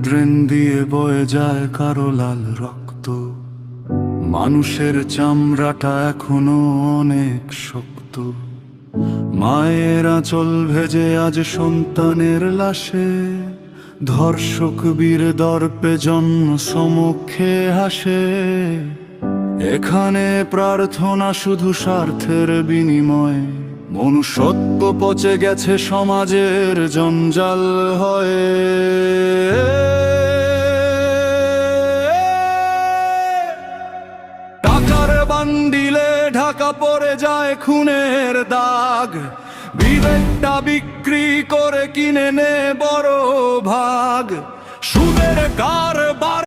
Drain দিয়ে বয়ে যায় কারো লাল রক্ত। মানুষের চামড়াটা এখনো অনেক শক্ত। মায়ের আঁচল ভেজে আজ সন্তানের লাশে, ধর্ষক বীর দর্পে জন্ম সমক্ষে হাসে। এখানে প্রার্থনা শুধু স্বার্থের বিনিময়, মনুষ্যত্ব পচে গেছে সমাজের জঞ্জাল হয়ে। টাকার বান্ডিলে ঢাকা পড়ে যায় খুনের দাগ, বিবেকটা বিক্রি করে কিনে নে বড় ভাগ। সুদের কারবার